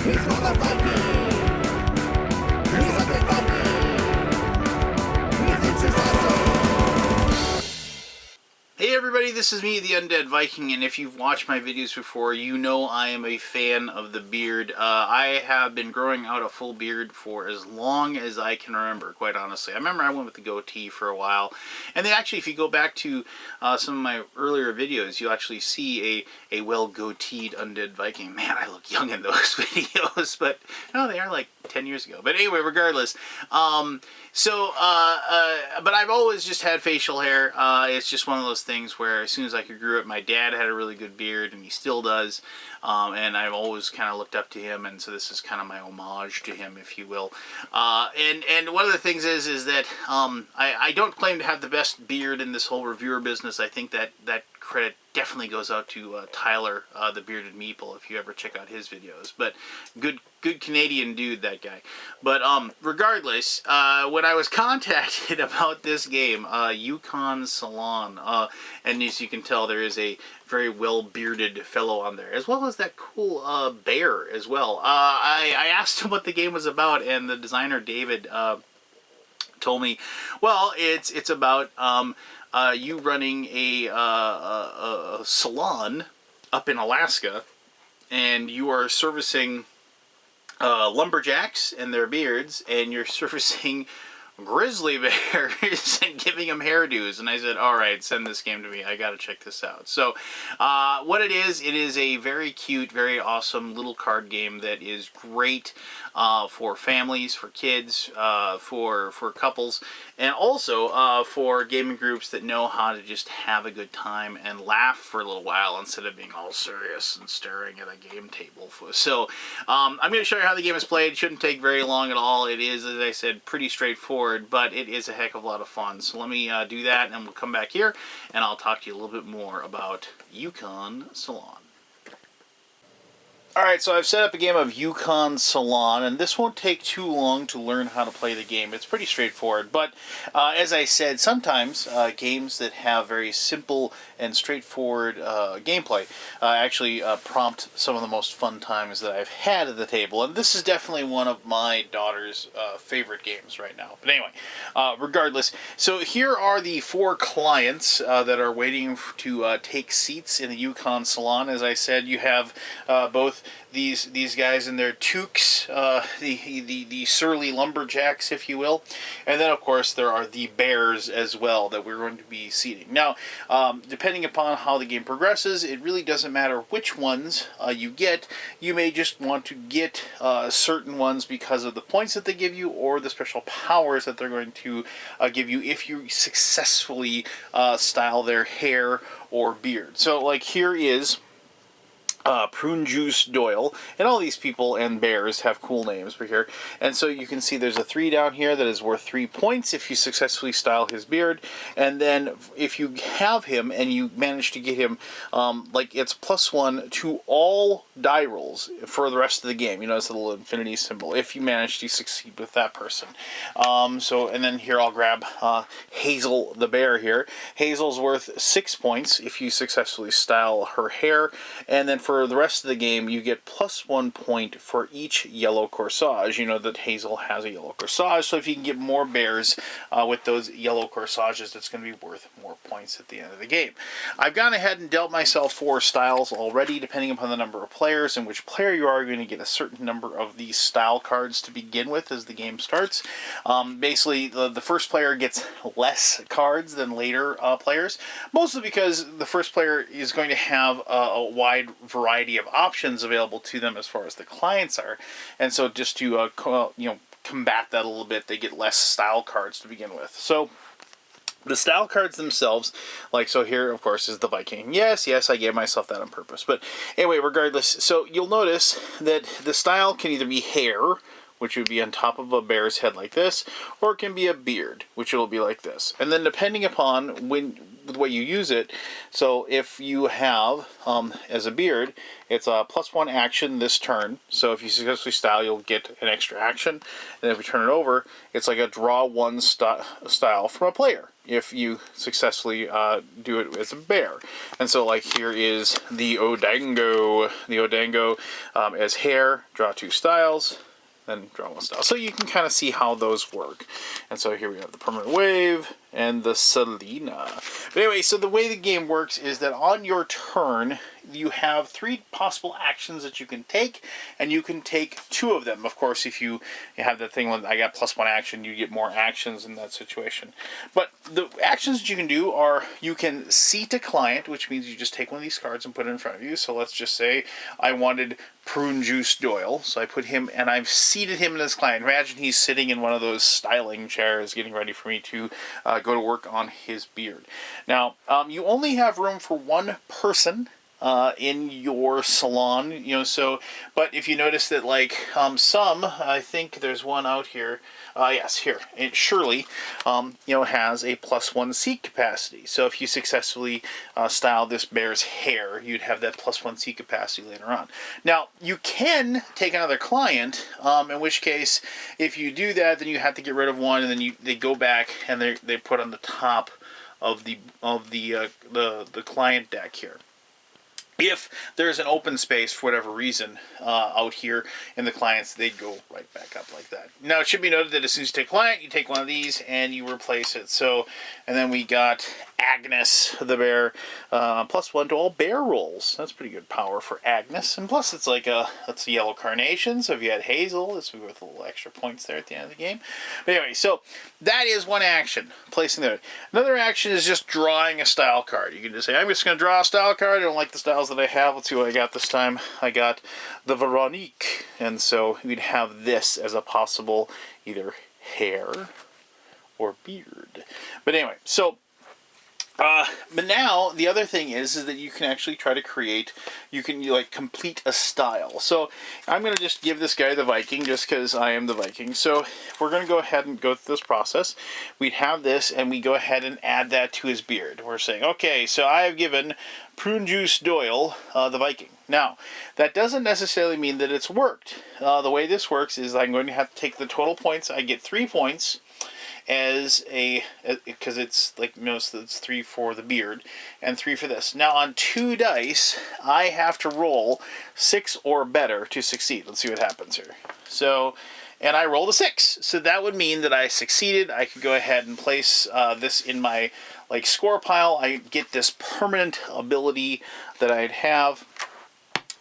Hey everybody, this is me, the Undead Viking, and if you've watched my videos before, you know I am a fan of the beard. I have been growing out a full beard for as long as I can remember, quite honestly. I remember I went with the goatee for a while, and then actually if you go back to some of my earlier videos, you'll actually see a well-goateed Undead Viking. Man, I look young in those videos, but no, they are like 10 years ago. But anyway, regardless, but I've always just had facial hair. It's just one of those things where as soon as I could grow it, my dad had a really good beard, and he still does, and I've always kind of looked up to him, and so this is kind of my homage to him, if you will. And one of the things is that I don't claim to have the best beard in this whole reviewer business. I think that credit definitely goes out to Tyler, the Bearded Meeple, if you ever check out his videos. But good Canadian dude, that guy. But regardless, when I was contacted about this game, Yukon Salon, and as you can tell, there is a very well-bearded fellow on there, as well as that cool bear as well. I asked him what the game was about, and the designer, David, told me, well, it's about you running a salon up in Alaska, and you are servicing lumberjacks and their beards, and you're servicing grizzly bears and giving them hairdos. And I said, all right, send this game to me. I got to check this out. So what it is a very cute, very awesome little card game that is great for families, for kids, for couples, and also for gaming groups that know how to just have a good time and laugh for a little while instead of being all serious and staring at a game table. So I'm going to show you how the game is played. It shouldn't take very long at all. It is, as I said, pretty straightforward, but it is a heck of a lot of fun. So let me do that, and we'll come back here, and I'll talk to you a little bit more about Yukon Salon. Alright, so I've set up a game of Yukon Salon, and this won't take too long to learn how to play the game. It's pretty straightforward, but as I said, sometimes games that have very simple and straightforward gameplay actually prompt some of the most fun times that I've had at the table, and this is definitely one of my daughter's favorite games right now. But anyway, regardless, so here are the 4 clients that are waiting to take seats in the Yukon Salon. As I said, you have both these guys in their toques, the surly lumberjacks, if you will, and then of course there are the bears as well that we're going to be seating. Now, depending upon how the game progresses, it really doesn't matter which ones you get. You may just want to get certain ones because of the points that they give you, or the special powers that they're going to give you if you successfully style their hair or beard. So, like, here is Prune Juice Doyle, and all these people and bears have cool names for here. And so you can see there's a 3 down here that is worth 3 points if you successfully style his beard. And then if you have him and you manage to get him, like, it's +1 to all die rolls for the rest of the game. You notice the little infinity symbol if you manage to succeed with that person. And then here I'll grab Hazel the bear here. Hazel's worth 6 points if you successfully style her hair, and then for the rest of the game, you get +1 point for each yellow corsage. You know that Hazel has a yellow corsage, so if you can get more bears with those yellow corsages, that's going to be worth more points at the end of the game. I've gone ahead and dealt myself 4 styles already. Depending upon the number of players and which player you are going to get a certain number of these style cards to begin with as the game starts. Basically, the first player gets less cards than later players, mostly because the first player is going to have a wide variety of options available to them as far as the clients are, and so just to combat that a little bit, they get less style cards to begin with. So the style cards themselves, like so here, of course, is the Viking. Yes, I gave myself that on purpose. But anyway, regardless, so you'll notice that the style can either be hair, which would be on top of a bear's head like this, or it can be a beard, which will be like this. And then depending upon with what you use it, so if you have as a beard, it's a +1 action this turn. So if you successfully style, you'll get an extra action. And if you turn it over, it's like a draw 1 style from a player if you successfully do it as a bear. And so like here is the Odango. The Odango as hair, draw 2 styles, then draw 1 style. So you can kind of see how those work. And so here we have the permanent wave and the Selena. But anyway, so the way the game works is that on your turn, you have 3 possible actions that you can take, and you can take 2 of them. Of course, if you have that thing when I got +1 action, you get more actions in that situation. But the actions that you can do are, you can seat a client, which means you just take one of these cards and put it in front of you. So let's just say I wanted Prune Juice Doyle, so I put him, and I've seated him in this client. Imagine he's sitting in one of those styling chairs getting ready for me to go to work on his beard. Now, you only have room for 1 person in your salon, so, but if you notice that, like, I think there's one out here, yes, here, it Shirley, has a +1 seat capacity. So if you successfully style this bear's hair, you'd have that +1 seat capacity later on. Now, you can take another client, in which case, if you do that, then you have to get rid of one, and then they go back and they put on the top of the client deck here. If there's an open space for whatever reason out here in the clients, they'd go right back up like that. Now, it should be noted that as soon as you take client, you take one of these and you replace it. So, and then we got Agnes the bear, +1 to all bear rolls. That's pretty good power for Agnes. And plus, it's like that's a yellow carnation. So if you had Hazel, this would be worth a little extra points there at the end of the game. But anyway, so that is one action, placing there. Another action is just drawing a style card. You can just say, I'm just going to draw a style card. I don't like the styles that I have. Let's see what I got this time. I got the Veronique, and so we'd have this as a possible either hair or beard. But anyway, so but now the other thing is that you can actually try to create, you like complete a style. So I'm going to just give this guy the Viking just because I am the Viking. So we're going to go ahead and go through this process. We'd have this and we go ahead and add that to his beard. We're saying, okay, so I have given Prune Juice Doyle the Viking. Now, that doesn't necessarily mean that it's worked. The way this works is I'm going to have to take the total points. I get 3 points because it's like, so it's 3 for the beard and 3 for this. Now on 2 dice, I have to roll 6 or better to succeed. Let's see what happens here. So, and I rolled a 6. So that would mean that I succeeded. I could go ahead and place this in my score pile. I get this permanent ability that I'd have.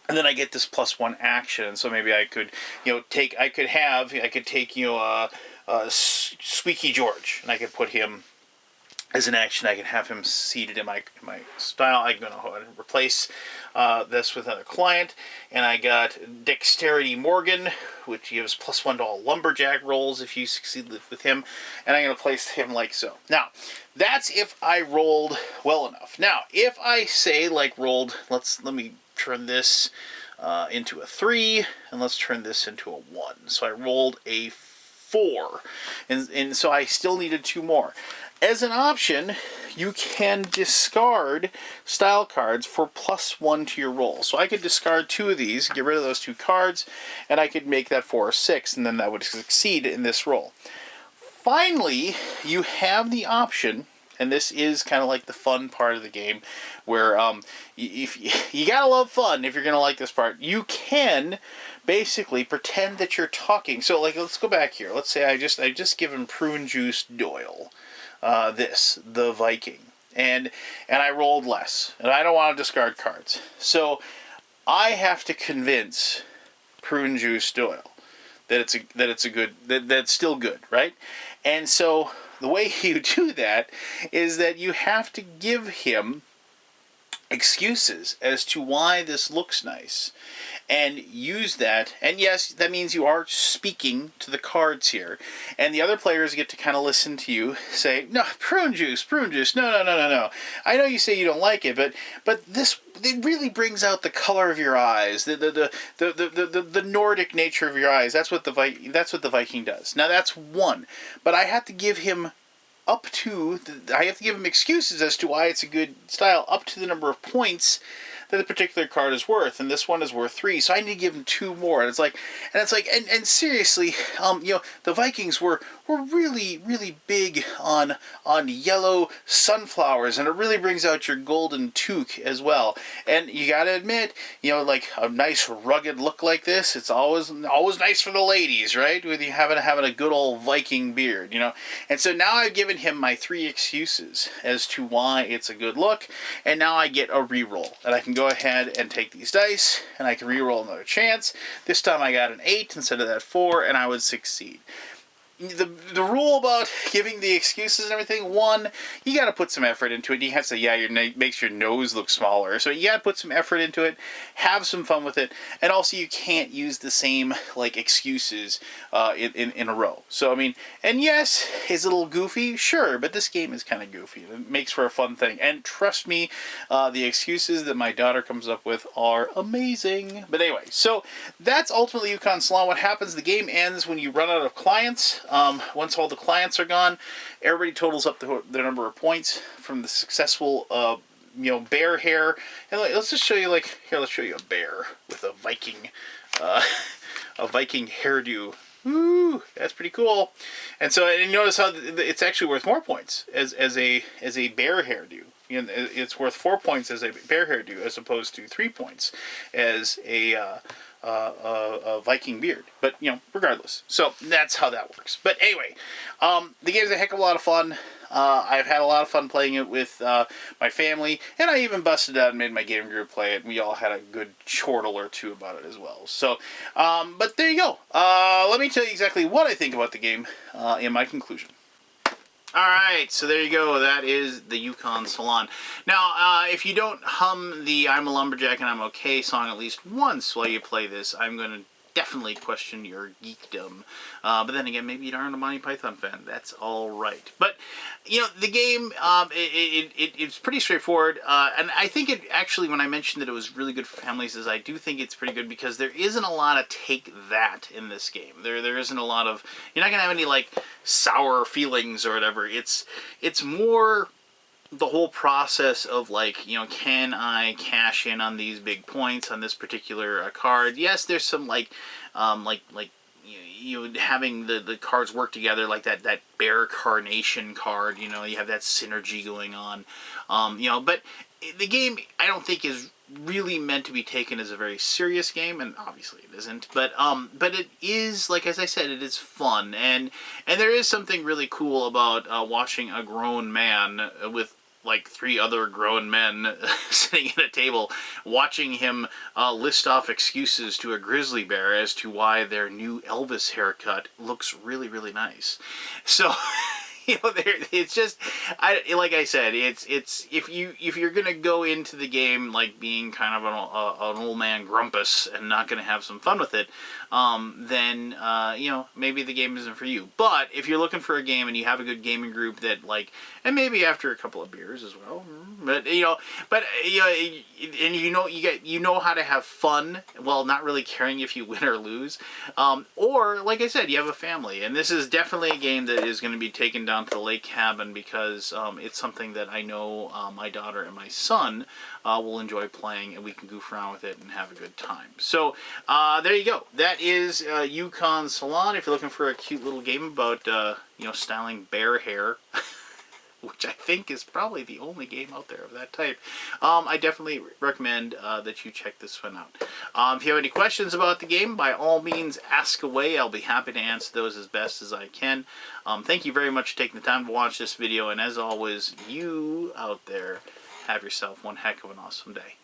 And then I get this +1 action. So maybe I could, take Squeaky George, and I could put him as an action. I can have him seated in my style. I'm going to replace this with another client, and I got Dexterity Morgan, which gives +1 to all lumberjack rolls if you succeed with him, and I'm going to place him like so. Now, that's if I rolled well enough. Now, if I say rolled, let me turn this into a 3, and let's turn this into a 1. So I rolled a 4, and so I still needed 2 more. As an option, you can discard style cards for +1 to your roll. So I could discard 2 of these, get rid of those 2 cards, and I could make that 4 or 6, and then that would succeed in this roll. Finally, you have the option, and this is kind of like the fun part of the game, where if you gotta love fun if you're gonna like this part. You can basically pretend that you're talking. So let's go back here. Let's say I just given Prune Juice Doyle the Viking, and I rolled less, and I don't want to discard cards. So I have to convince Prune Juice Doyle that it's still good, right? And so the way you do that is that you have to give him excuses as to why this looks nice. and use that. And yes, that means you are speaking to the cards here. And the other players get to kind of listen to you say, no, prune juice, no, no, no, no, no. I know you say you don't like it, but this, it really brings out the color of your eyes, the Nordic nature of your eyes. That's what the Viking does. Now that's one, but I have to give him I have to give him excuses as to why it's a good style up to the number of points that the particular card is worth, and this one is worth 3, so I need to give him 2 more. And it's like, and seriously, the Vikings were really, really big on yellow sunflowers, and it really brings out your golden toque as well. And you gotta admit, like a nice rugged look like this, it's always nice for the ladies, right? With you having a good old Viking beard, And so now I've given him my 3 excuses as to why it's a good look, and now I get a reroll, and I can go ahead and take these dice, and I can reroll another chance. This time I got an 8 instead of that 4, and I would succeed. The rule about giving the excuses and everything, one, you got to put some effort into it. You have to say, makes your nose look smaller. So you got to put some effort into it, have some fun with it, and also you can't use the same excuses in a row. So and yes, is it a little goofy? Sure, but this game is kind of goofy. It makes for a fun thing. And trust me, the excuses that my daughter comes up with are amazing. But anyway, so that's ultimately Yukon Salon. What happens? The game ends when you run out of clients. Once all the clients are gone, everybody totals up the number of points from the successful, bear hair. And let's just show you, here, let's show you a bear with a Viking hairdo. Ooh, that's pretty cool. And so, and you notice how it's actually worth more points as a bear hairdo. It's worth 4 points as a bear hairdo as opposed to 3 points as a Viking beard. But, regardless. So, that's how that works. But anyway, the game's a heck of a lot of fun. I've had a lot of fun playing it with my family, and I even busted out and made my gaming group play it, and we all had a good chortle or two about it as well. So, but there you go. Let me tell you exactly what I think about the game in my conclusion. Alright, so there you go. That is the Yukon Salon. Now, if you don't hum the I'm a Lumberjack and I'm Okay song at least once while you play this, I'm going to definitely question your geekdom. But then again, maybe you aren't a Monty Python fan. That's all right. But, the game, it's pretty straightforward. And I think it actually, when I mentioned that it was really good for families, is I do think it's pretty good because there isn't a lot of take that in this game. There isn't a lot of, you're not going to have any, sour feelings or whatever. It's more the whole process of can I cash in on these big points on this particular card? Yes, there's some having the cards work together, like that bear carnation card. You have that synergy going on. But the game I don't think is really meant to be taken as a very serious game, and obviously it isn't. But it is, as I said, it is fun, and there is something really cool about watching a grown man with 3 other grown men sitting at a table, watching him list off excuses to a grizzly bear as to why their new Elvis haircut looks really, really nice. So, it's just, like I said, it's if you're gonna go into the game being kind of an old man grumpus and not gonna have some fun with it, then maybe the game isn't for you. But if you're looking for a game and you have a good gaming group that and maybe after a couple of beers as well, but and you know how to have fun while not really caring if you win or lose, or like I said, you have a family, and this is definitely a game that is going to be taken down to the lake cabin because it's something that I know my daughter and my son will enjoy playing, and we can goof around with it and have a good time. So there you go. That is Yukon Salon. If you're looking for a cute little game about styling bear hair, which I think is probably the only game out there of that type, I definitely recommend that you check this one out. If you have any questions about the game, by all means ask away. I'll be happy to answer those as best as I can. Thank you very much for taking the time to watch this video, and as always, you out there have yourself one heck of an awesome day.